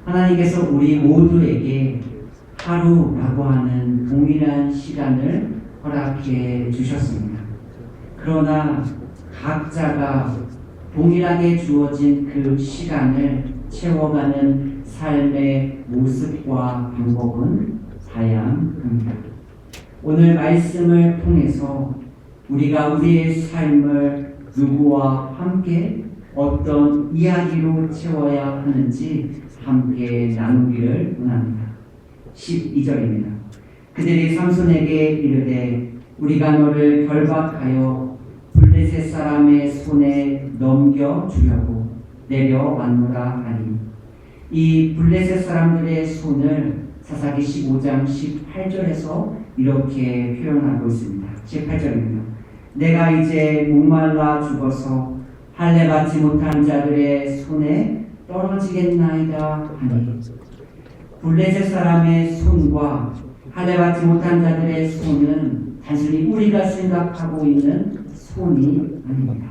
하나님께서 우리 모두에게 하루라고 하는 동일한 시간을 허락해 주셨습니다. 그러나 각자가 동일하게 주어진 그 시간을 채워가는 삶의 모습과 방법은 다양합니다. 오늘 말씀을 통해서 우리가 우리의 삶을 누구와 함께 어떤 이야기로 채워야 하는지 함께 나누기를 원합니다. 12절입니다. 그들이 삼손에게 이르되 우리가 너를 결박하여 블레셋 사람의 손에 넘겨주려고 내려왔노라 하니, 이 블레셋 사람들의 손을 사사기 15장 18절에서 이렇게 표현하고 있습니다. 18절입니다. 내가 이제 목말라 죽어서 할례 받지 못한 자들의 손에 떨어지겠나이다 하니, 블레셋 사람의 손과 할례 받지 못한 자들의 손은 단순히 우리가 생각하고 있는 손이 아닙니다.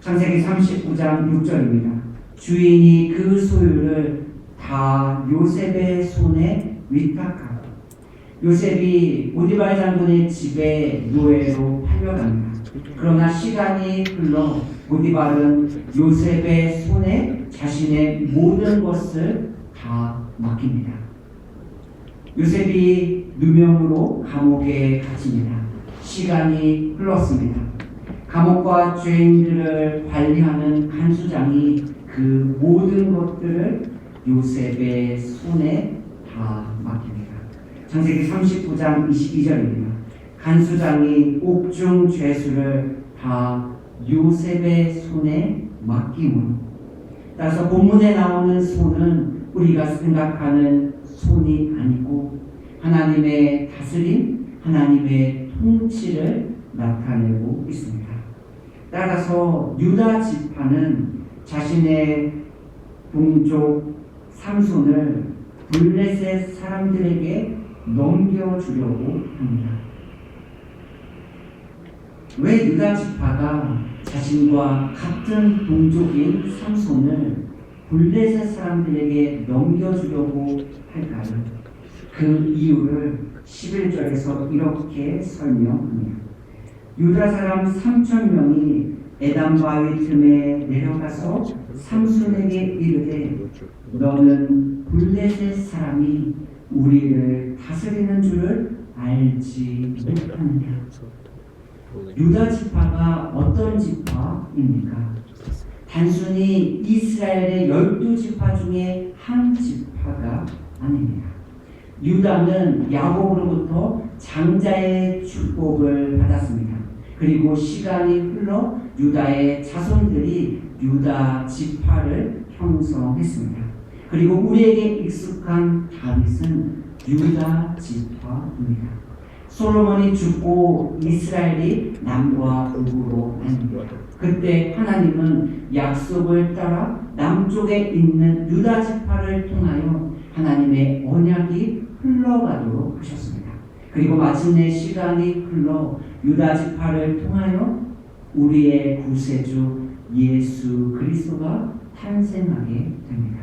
창세기 39장 6절입니다. 주인이 그 소유를 다 요셉의 손에 위탁하고, 요셉이 보디발 장군의 집에 노예로 팔려갑니다. 그러나 시간이 흘러 보디발은 요셉의 손에 자신의 모든 것을 다 맡깁니다. 요셉이 누명으로 감옥에 갇힙니다. 시간이 흘렀습니다. 감옥과 죄인들을 관리하는 간수장이 그 모든 것들을 요셉의 손에 다 맡깁니다. 창세기 39장 22절입니다. 간수장이 옥중 죄수를 다 요셉의 손에 맡김으로, 따라서 본문에 나오는 손은 우리가 생각하는 손이 아니고 하나님의 다스림, 하나님의 통치를 나타내고 있습니다. 따라서 유다 지파는 자신의 동족 삼손을 블레셋 사람들에게 넘겨주려고 합니다. 왜 유다 지파가 자신과 같은 동족인 삼손을 블레셋 사람들에게 넘겨주려고 할까요? 그 이유를 11절에서 이렇게 설명합니다. 유다 사람 3,000명이 에담 바위 틈에 내려가서 삼손에게 이르되 너는 블레셋 사람이 우리를 다스리는 줄을 알지 못하느냐. 유다 지파가 어떤 지파입니까? 단순히 이스라엘의 12지파 중에 한 지파가 아닙니다. 유다는 야곱으로부터 장자의 축복을 받았습니다. 그리고 시간이 흘러 유다의 자손들이 유다 지파를 형성했습니다. 그리고 우리에게 익숙한 다윗은 유다 지파입니다. 솔로몬이 죽고 이스라엘이 남과 북으로 나뉩니다. 그때 하나님은 약속을 따라 남쪽에 있는 유다 지파를 통하여 하나님의 언약이 흘러가도록 하셨습니다. 그리고 마침내 시간이 흘러 유다 지파를 통하여 우리의 구세주 예수 그리스도가 탄생하게 됩니다.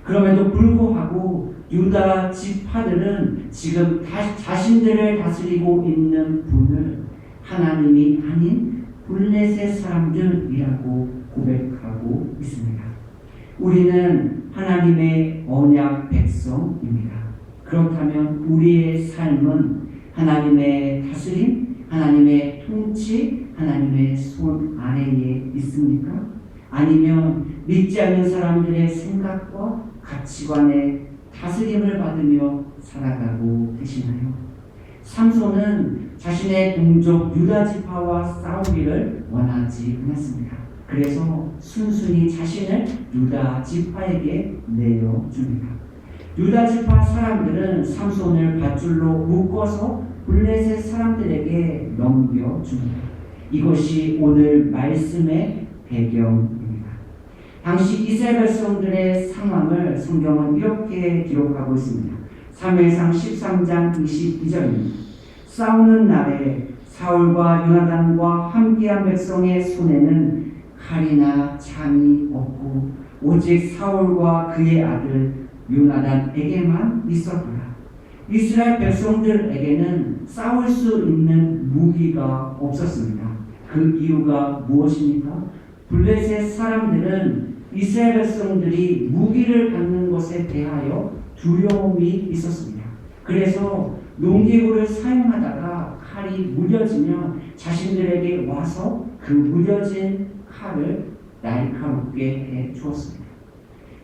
그럼에도 불구하고 유다 지파들은 지금 자신들을 다스리고 있는 분을 하나님이 아닌 블레셋 사람들이라고 고백하고 있습니다. 우리는 하나님의 언약 백성입니다. 그렇다면 우리의 삶은 하나님의 다스림, 하나님의 통치, 하나님의 손 아래에 있습니까? 아니면 믿지 않는 사람들의 생각과 가치관에 다스림을 받으며 살아가고 계시나요? 삼손은 자신의 동족 유다 지파와 싸우기를 원하지 않았습니다. 그래서 순순히 자신을 유다 지파에게 내어줍니다. 유다 지파 사람들은 삼손을 밧줄로 묶어서 블레셋 사람들에게 넘겨줍니다. 이것이 오늘 말씀의 배경입니다. 당시 이스라엘 백성들의 상황을 성경은 이렇게 기록하고 있습니다. 사무엘상 13장 22절입니다. 싸우는 날에 사울과 요나단과 함께한 백성의 손에는 칼이나 창이 없고 오직 사울과 그의 아들 요나단에게만 있었더라. 이스라엘 백성들에게는 싸울 수 있는 무기가 없었습니다. 그 이유가 무엇입니까? 블레셋 사람들은 이스라엘 백성들이 무기를 갖는 것에 대하여 두려움이 있었습니다. 그래서 농기구를 사용하다가 칼이 무뎌지면 자신들에게 와서 그 무뎌진 칼을 날카롭게 해 주었습니다.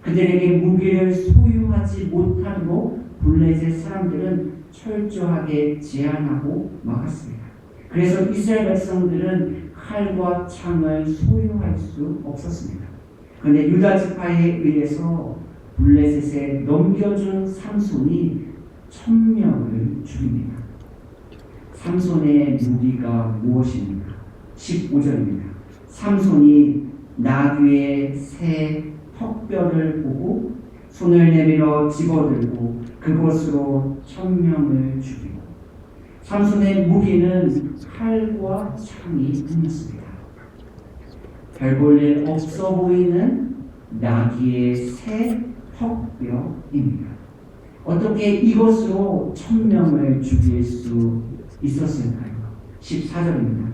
그들에게 무기를 소유하지 못하도록 블레셋 사람들은 철저하게 제한하고 막았습니다. 그래서 이스라엘 백성들은 칼과 창을 소유할 수 없었습니다. 그런데 유다 지파에 의해서 블레셋에 넘겨준 삼손이 1000명을 죽입니다. 삼손의 무기가 무엇입니까? 15절입니다. 삼손이 나귀의 새 턱뼈를 보고 손을 내밀어 집어들고 그것으로 1000명을 죽이고, 삼손의 무기는 칼과 창이 아니었습니다. 별 볼 일 없어 보이는 나귀의 새 턱뼈입니다. 어떻게 이것으로 1000명을 죽일 수 있었을까요? 14절입니다.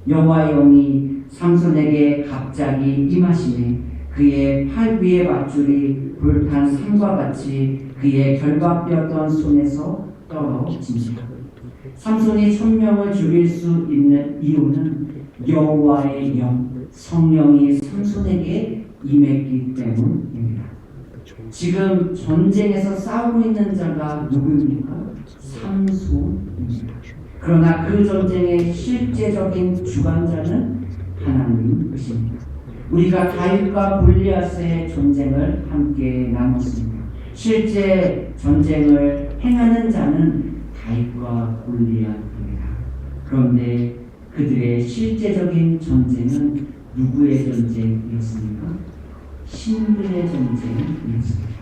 여호와의 영이 삼손에게 갑자기 임하시니 그의 팔 위의 밧줄이 불탄 삼과 같이 그의 결박되었던 손에서 떨어집니다. 삼손이 1000명을 죽일 수 있는 이유는 여호와의 영, 성령이 삼손에게 임했기 때문입니다. 지금 전쟁에서 싸우고 있는 자가 누구입니까? 삼손입니다. 그러나 그 전쟁의 실제적인 주관자는 하나님이십니다. 우리가 다윗과 골리앗의 전쟁을 함께 나눴습니다. 실제 전쟁을 행하는 자는 다윗과 골리앗입니다. 그런데 그들의 실제적인 전쟁은 누구의 전쟁이었습니까? 신들의 전쟁이었습니다.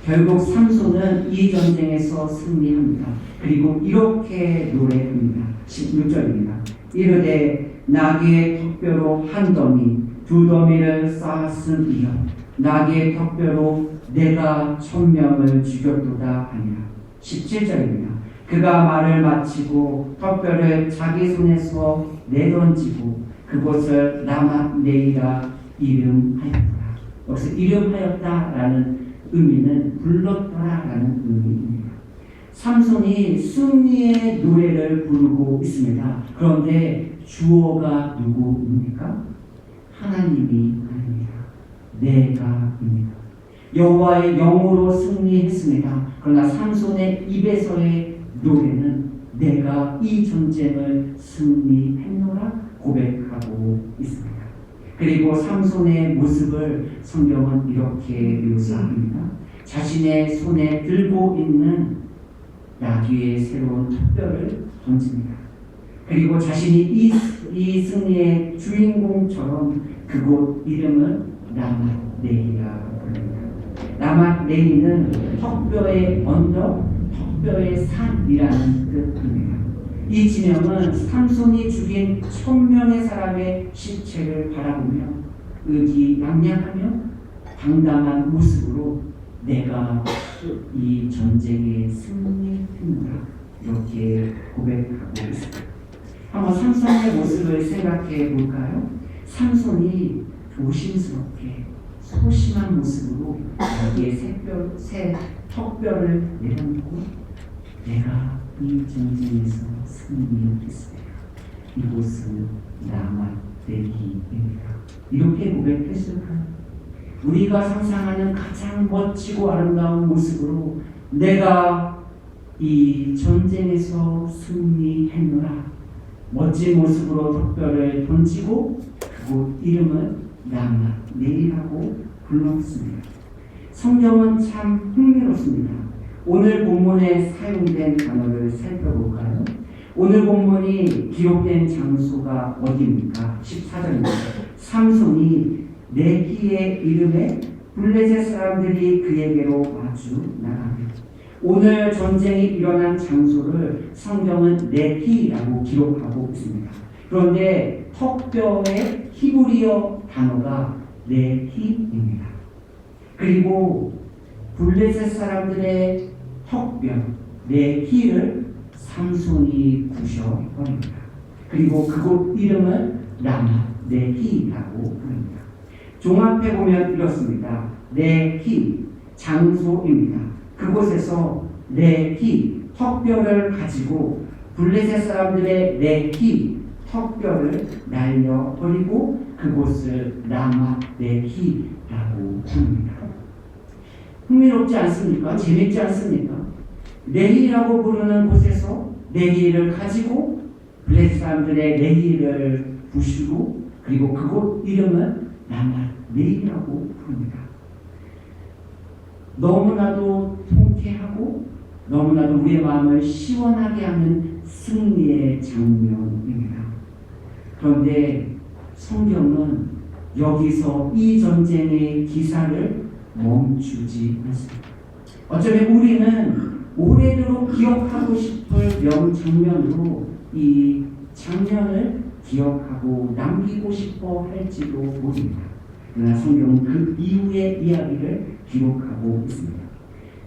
결국 삼손은 이 전쟁에서 승리합니다. 그리고 이렇게 노래합니다. 16절입니다. 이르되 나귀의 턱뼈로 한 더미 두 더미를 쌓았음이여 나귀의 턱뼈로 내가 1000명을 죽였도다 하니라. 17절입니다. 그가 말을 마치고 턱뼈를 자기 손에서 내던지고 그곳을 라맛네이라 이름하였더라. 여기서 이름하였다라는 의미는 불렀더라라는 의미입니다. 삼손이 승리의 노래를 부르고 있습니다. 그런데 주어가 누구입니까? 하나님이 아닙니다. 내가입니다. 여호와의 영으로 승리했습니다. 그러나 삼손의 입에서의 노래는 내가 이 전쟁을 승리했노라 고백하고 있습니다. 그리고 삼손의 모습을 성경은 이렇게 묘사합니다. 자신의 손에 들고 있는 나귀의 새로운 턱뼈를 던집니다. 그리고 자신이 이 승리의 주인공처럼 그곳 이름을 라맛네이라 부릅니다. 라맛네이는 턱뼈의 언덕, 턱뼈의 산이라는 뜻입니다. 이 지명은 삼손이 죽인 1000명의 사람의 시체를 바라보며 의기양양하며 당당한 모습으로 내가 이 전쟁에 승리했노라 이렇게 고백하고 있습니다. 한번 삼손의 모습을 생각해 볼까요? 삼손이 조심스럽게 소심한 모습으로 자기의 새 턱뼈를 내려놓고 내가 이 전쟁에서 승리했습니다. 이곳은 라맛네이입니다. 이렇게 고백했을까요? 우리가 상상하는 가장 멋지고 아름다운 모습으로 내가 이 전쟁에서 승리했노라 멋진 모습으로 턱뼈를 던지고 그곳 이름을 라맛네이라고 불렀습니다. 성경은 참 흥미롭습니다. 오늘 본문에 사용된 단어를 살펴볼까요? 오늘 본문이 기록된 장소가 어디입니까? 14절입니다. 삼손이 레히의 이름에 블레셋 사람들이 그에게로 마주 나가며 오늘 전쟁이 일어난 장소를 성경은 레히라고 기록하고 있습니다. 그런데 턱뼈의 히브리어 단어가 레히입니다. 그리고 블레셋 사람들의 턱뼈, 네 키를 삼손이 부셔버립니다. 그리고 그곳 이름을 라마 네히라고 부릅니다. 종합해 보면 이렇습니다. 네히 장소입니다. 그곳에서 네히 턱뼈를 가지고 블레셋 사람들의 네히 턱뼈를 날려버리고 그곳을 라마 네히라고 부릅니다. 흥미롭지 않습니까? 재밌지 않습니까? 네히라고 부르는 곳에서 네히를 가지고 블레셋 사람들의 네히를 부수고 그리고 그곳 이름은 라마 네히라고 부릅니다. 너무나도 통쾌하고 너무나도 우리의 마음을 시원하게 하는 승리의 장면입니다. 그런데 성경은 여기서 이 전쟁의 기사를 멈추지 않습니다. 어쩌면 우리는 오래도록 기억하고 싶을 명장면으로 이 장면을 기억하고 남기고 싶어 할지도 모릅니다. 그러나 성경은 그 이후의 이야기를 기록하고 있습니다.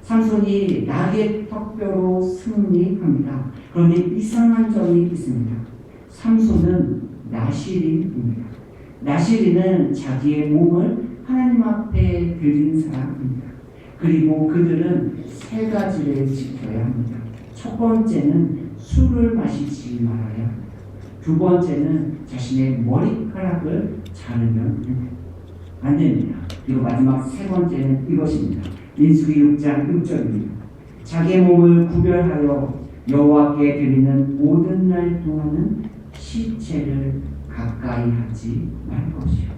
삼손이 낙의 턱뼈로 승리합니다. 그런데 이상한 점이 있습니다. 삼손은 나실인입니다. 나실인은 자기의 몸을 하나님 앞에 드린 사람입니다. 그리고 그들은 세 가지를 지켜야 합니다. 첫 번째는 술을 마시지 말아야 합니다. 두 번째는 자신의 머리카락을 자르면 안 됩니다. 그리고 마지막 세 번째는 이것입니다. 민수기 6장 6절입니다. 자기의 몸을 구별하여 여호와께 드리는 모든 날 동안은 시체를 가까이 하지 말 것이요.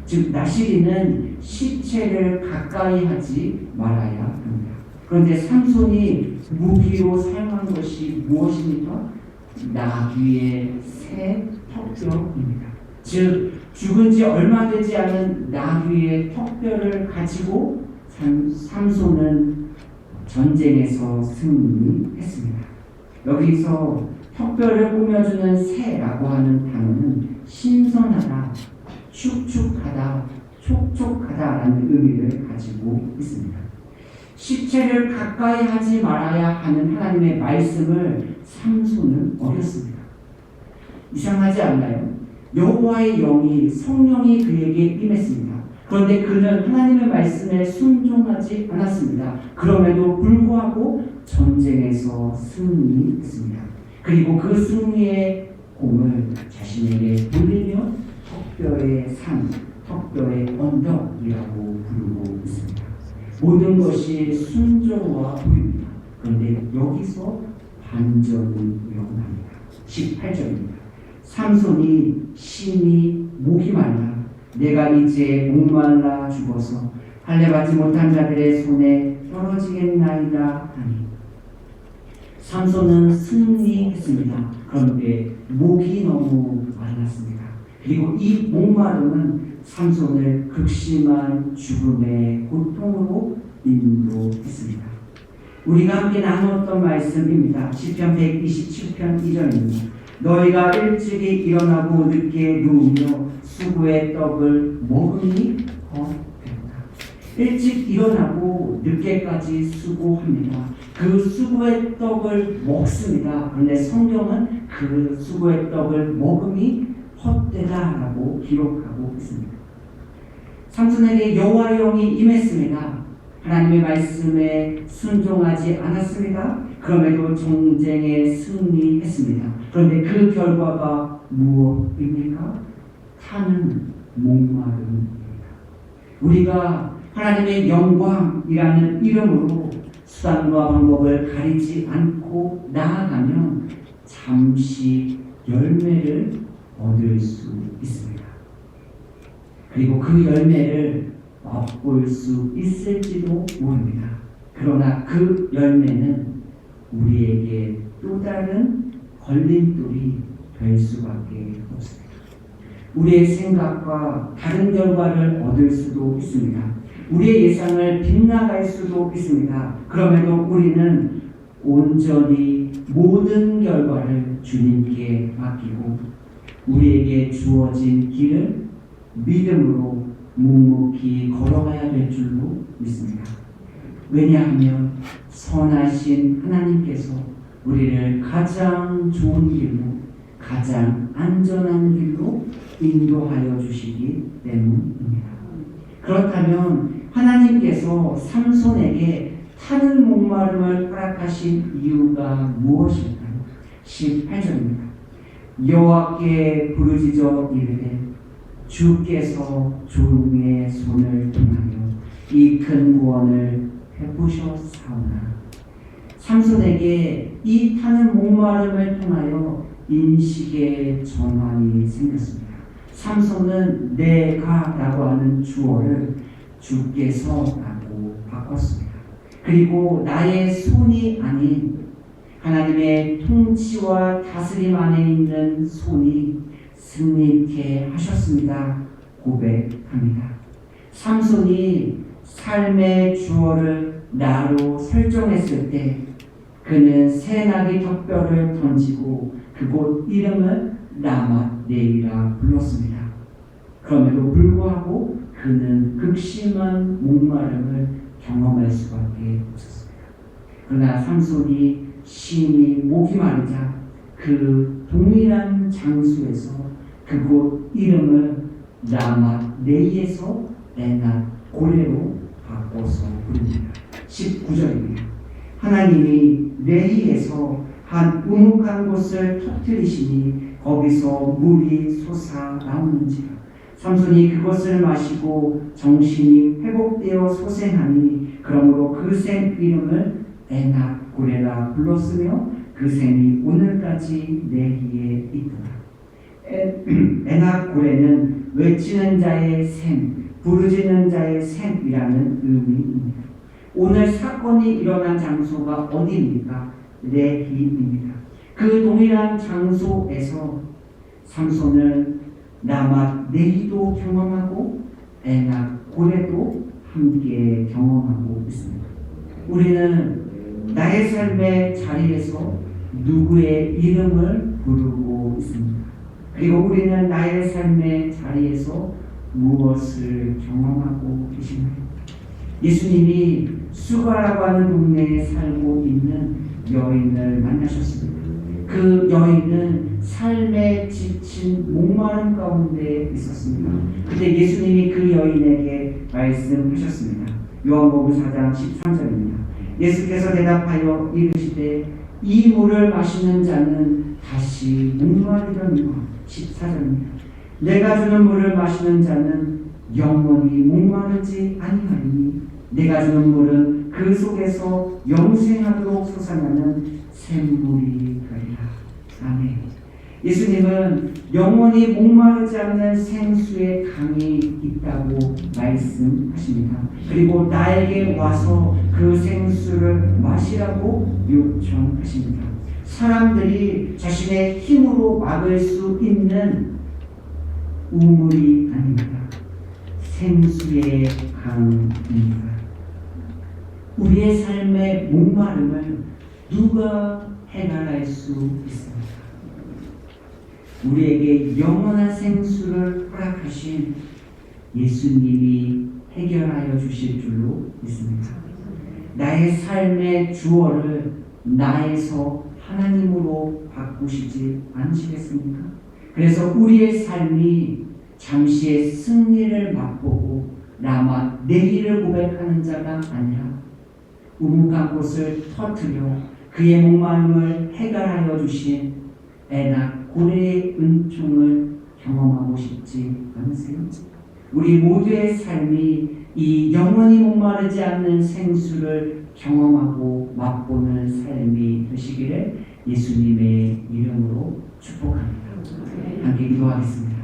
즉 나실이는 시체를 가까이 하지 말아야 합니다. 그런데 삼손이 무기로 사용한 것이 무엇입니까? 나귀의 새 턱뼈입니다. 즉 죽은 지 얼마 되지 않은 나귀의 턱뼈를 가지고 삼손은 전쟁에서 승리했습니다. 여기서 턱뼈를 꾸며주는 새라고 하는 단어는 신선하다, 축축하다, 촉촉하다라는 의미를 가지고 있습니다. 시체를 가까이 하지 말아야 하는 하나님의 말씀을 삼손은 어겼습니다. 이상하지 않나요? 여호와의 영이 성령이 그에게 임했습니다. 그런데 그는 하나님의 말씀에 순종하지 않았습니다. 그럼에도 불구하고 전쟁에서 승리했습니다. 그리고 그 승리의 공을 자신에게 돌리며 턱뼈의 산, 턱뼈의 언덕이라고 부르고 있습니다. 모든 것이 순종과 보입니다. 그런데 여기서 반전이 일어납니다. 18절입니다. 삼손이 심히 목이 말라 내가 이제 목말라 죽어서 할례받지 못한 자들의 손에 떨어지겠나이다 하니 삼손은 승리했습니다. 그런데 목이 너무 말랐습니다. 그리고 이 목마름은 삼손을 극심한 죽음의 고통으로 인도했습니다. 우리가 함께 나누었던 말씀입니다. 시편 127편 2절입니다. 너희가 일찍이 일어나고 늦게 누우며 수고의 떡을 먹으니 헛되다. 일찍 일어나고 늦게까지 수고합니다. 그 수고의 떡을 먹습니다. 그런데 성경은 그 수고의 떡을 먹음이 헛되다라고 기록하고 있습니다. 삼손에게 여호와의 영이 임했습니다. 하나님의 말씀에 순종하지 않았습니다. 그럼에도 전쟁에 승리했습니다. 그런데 그 결과가 무엇입니까? 타는 목마름입니다. 우리가 하나님의 영광이라는 이름으로 수단과 방법을 가리지 않고 나아가면 잠시 열매를 얻을 수 있습니다. 그리고 그 열매를 맛볼 수 있을지도 모릅니다. 그러나 그 열매는 우리에게 또 다른 걸림돌이 될 수밖에 없습니다. 우리의 생각과 다른 결과를 얻을 수도 있습니다. 우리의 예상을 빗나갈 수도 있습니다. 그럼에도 우리는 온전히 모든 결과를 주님께 맡기고 우리에게 주어진 길을 믿음으로 묵묵히 걸어가야 될 줄로 믿습니다. 왜냐하면 선하신 하나님께서 우리를 가장 좋은 길로, 가장 안전한 길로 인도하여 주시기 때문입니다. 그렇다면 하나님께서 삼손에게 타는 목마름을 허락하신 이유가 무엇일까요? 18절입니다. 여호와께 부르짖어 이르되 주께서 조롱의 손을 통하여 이 큰 구원을 베푸셨사오나. 삼손에게 이 타는 목마름을 통하여 인식의 전환이 생겼습니다. 삼손은 내가 라고 하는 주어를 주께서 라고 바꿨습니다. 그리고 나의 손이 아닌 하나님의 통치와 다스림 안에 있는 손이 승리케 하셨습니다. 고백합니다. 삼손이 삶의 주어를 나로 설정했을 때 그는 새 나귀 턱뼈를 던지고 그곳 이름을 라맛네이라 불렀습니다. 그럼에도 불구하고 그는 극심한 목마름을 경험할 수밖에 없었습니다. 그러나 삼손이 심히 목이 마르자 그 동일한 장소에서 그곳 이름을 라맛네이에서 에낫 고레로 바꿔서 부릅니다. 19절입니다. 하나님이 네이에서 한 우묵한 곳을 터뜨리시니 거기서 물이 솟아 나오는지라. 삼손이 그것을 마시고 정신이 회복되어 소생하니 그러므로 그 샘 이름을 에낙 고레라 불렀으며 그 샘이 오늘까지 네이에 있더라. 에낙 고레는 외치는 자의 샘, 부르짖는 자의 샘이라는 의미입니다. 오늘 사건이 일어난 장소가 어디입니까? 레히입니다. 그 동일한 장소에서 삼손은 라맛네이도 경험하고 에낙 고레도 함께 경험하고 있습니다. 우리는 나의 삶의 자리에서 누구의 이름을 부르고 있습니다. 그리고 우리는 나의 삶의 자리에서 무엇을 경험하고 계시나요? 예수님이 수가라고 하는 동네에 살고 있는 여인을 만나셨습니다. 그 여인은 삶에 지친 목마름 가운데 있었습니다. 그때 예수님이 그 여인에게 말씀하셨습니다. 요한복음 4장 13절입니다. 예수께서 대답하여 이르시되 이 물을 마시는 자는 다시 목마르려니와. 14절입니다. 내가 주는 물을 마시는 자는 영원히 목마르지 아니하리니 내가 주는 물은 그 속에서 영생하도록 솟아나는 샘물이 되리라. 아멘. 예수님은 영원히 목마르지 않는 생수의 강이 있다고 말씀하십니다. 그리고 나에게 와서 그 생수를 마시라고 요청하십니다. 사람들이 자신의 힘으로 막을 수 있는 우물이 아닙니다. 생수의 강입니다. 우리의 삶의 목마름을 누가 해결할 수 있습니까? 우리에게 영원한 생수를 허락하신 예수님이 해결하여 주실 줄로 믿습니다. 나의 삶의 주어를 나에서 하나님으로 바꾸시지 않으시겠습니까? 그래서 우리의 삶이 잠시의 승리를 맛보고 라맛네이를 고백하는 자가 아니라 우묵한 곳을 터뜨려 그의 목마름을 해결하여 주신 에낙 고레의 은총을 경험하고 싶지 않으세요? 우리 모두의 삶이 이 영원히 목마르지 않는 생수를 경험하고 맛보는 삶이 되시기를 예수님의 이름으로 축복합니다. 함께 기도하겠습니다.